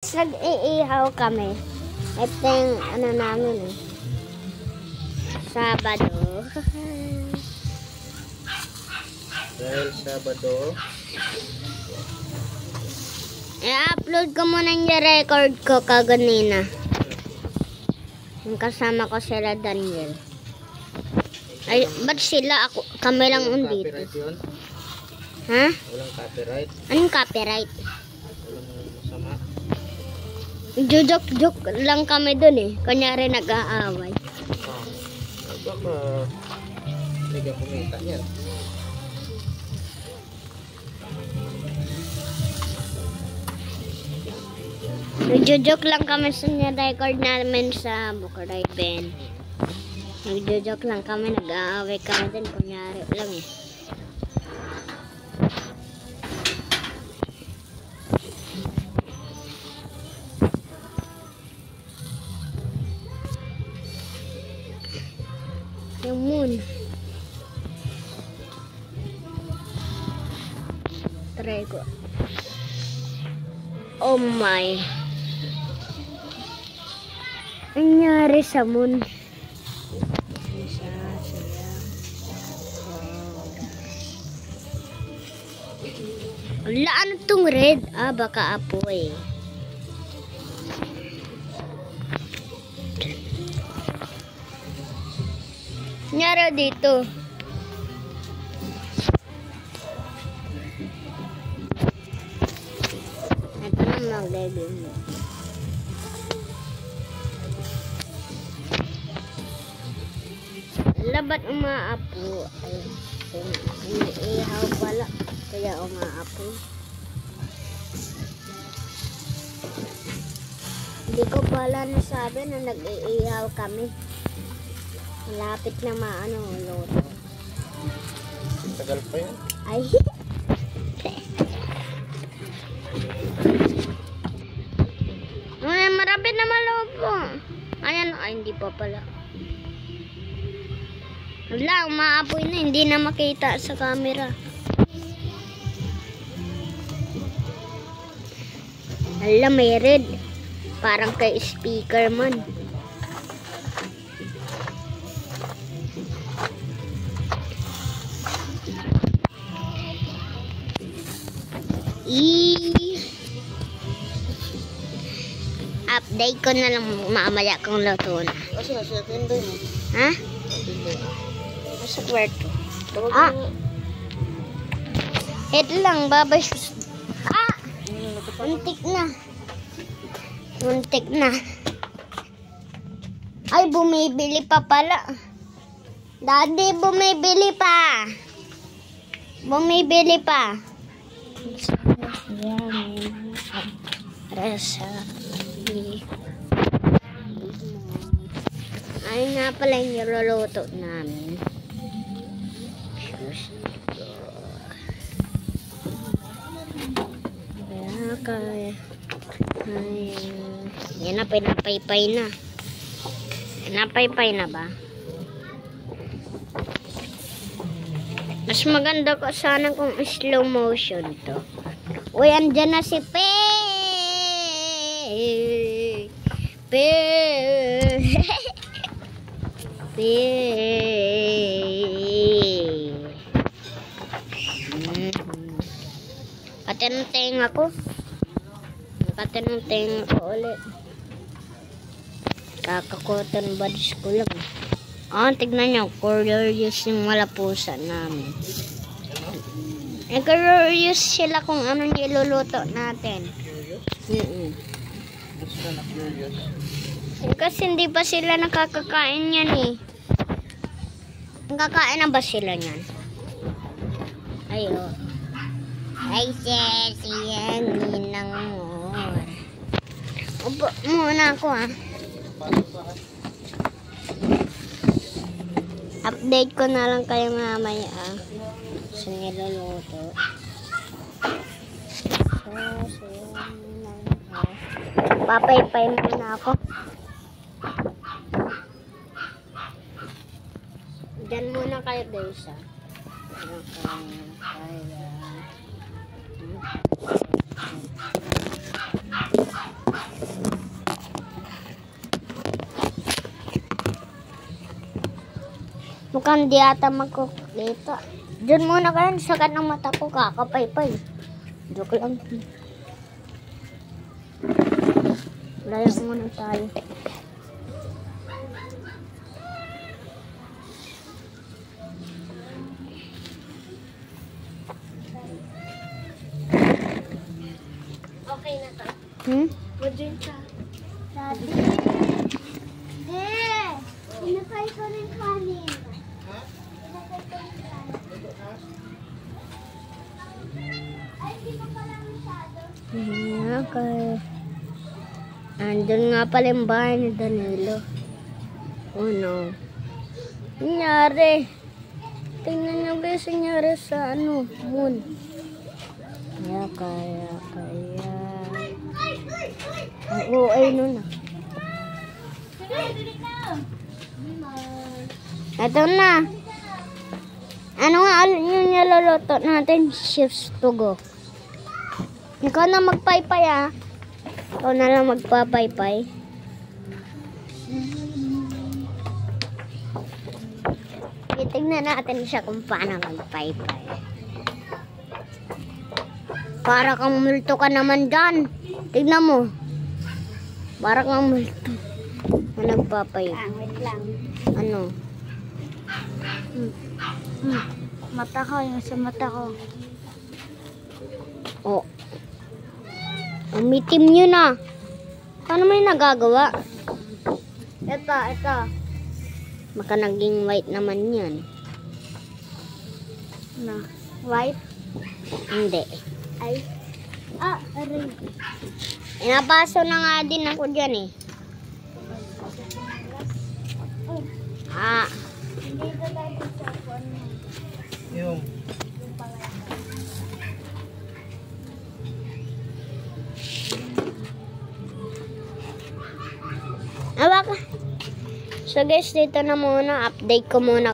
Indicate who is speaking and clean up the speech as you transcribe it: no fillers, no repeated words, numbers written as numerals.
Speaker 1: Nag-iihaw kami. Ito yung ano namin eh. Sabado.
Speaker 2: Dahil Sabado.
Speaker 1: I-upload ko muna yung record ko kaganina. Yung kasama ko sila Daniel. Ay, ba't sila? Kami lang undito.
Speaker 2: Copyright yun?
Speaker 1: Ha?
Speaker 2: Walang copyright?
Speaker 1: Anong copyright?
Speaker 2: Walang masama?
Speaker 1: Joke lang kami dun eh. Kunyari nag-aaway.
Speaker 2: Oh. Baka hindi ka kumita yan.
Speaker 1: Nagjo-joke lang kami sa record namin sa Bukaray Ben. Nagjo-joke lang kami, nag-aaway kami din, kunyari lang eh. Yung moon. Try ko. Oh my. Ang nangyari sa moon. Wala, ano tong red? Ah, baka apoy. Nangyari dito. Ito na mag-legging mo. Labat umaapo. Ay, ihaw pala. Kaya umaapo. Hindi ko pala nasabi na nag-iihaw kami. Malapit na maano luto.
Speaker 2: Tagal pa yan.
Speaker 1: Ay. Ay, marapit na maluto. Ayan, ay hindi pa pala. Wala, umaapoy na, hindi na makita sa camera. Hala, may red. Parang kay speaker man. Update ko na lang mamaya kung luto na.
Speaker 2: Kasi nasa tinday mo.
Speaker 1: Ha? Nasa kwarto. Ah! Head lang, babay. Ah! Muntik na. Muntik na. Ay, bumibili pa pala. Daddy, bumibili pa. Bumibili pa. Recipe. Ay nga pala yung niluluto namin. Kaya yan na, pinapaypay na. Pinapaypay na ba? Mas maganda ko sana kung slow motion to. Uy, andyan na si Pe! Pe! Pe! Katinuteng ako. Katinuteng ako ulit. Kakakotan buds ko lang. Ah, tignan nyo. Curious yung malapusan namin. Curious sila kung ano niluluto natin.
Speaker 2: Curious? Gusto na curious.
Speaker 1: Kasi hindi pa sila nakakakain yan eh. Nakakain na ba sila yan? Ayo. Ay, sis, yan, ninang mo. Upo muna ako ah. Update ko na lang kayo mamaya ah. Sa niluluto. Papaypay muna ako. Diyan muna kayo guys ah. kang di ata magkukita. Diyan muna kayo, sakit ng mata ko, kakapaypay. Joke lang. Layak muna tayo.
Speaker 3: Okay na to. Mag-drink ka.
Speaker 1: Daddy. Inakay ko rin kanin. Inakay ko rin kanin. Ay, di pa pala masyado. Okay. Andun nga pala yung bahay ni Danilo. Oh no. Nangyari. Tingnan nyo guys, nangyari sa moon. Kaya. Ang OA nun ah. Ito na. Ano nga yung niluluto natin? Shifts to go. Ikaw na magpaypay ah. Ikaw na lang magpapaypay. Titignan natin siya kung paano magpaypay. Para kang multo ka naman dyan. Tignan mo. Para kang multo. Na nagpapaypay.
Speaker 3: Wait lang.
Speaker 1: Ano?
Speaker 3: Mata ko, yung sa mata ko.
Speaker 1: Oh. Umitim nyo na. Paano may nagagawa?
Speaker 3: Ito.
Speaker 1: Baka naging white naman yan.
Speaker 3: Na. White?
Speaker 1: Hindi.
Speaker 3: Ay. Aray.
Speaker 1: Inapaso na nga din ako dyan eh.
Speaker 3: Hindi ko tayo sa phone mo.
Speaker 2: Yung.
Speaker 1: Awak. So guys, dito na muna. Update ko muna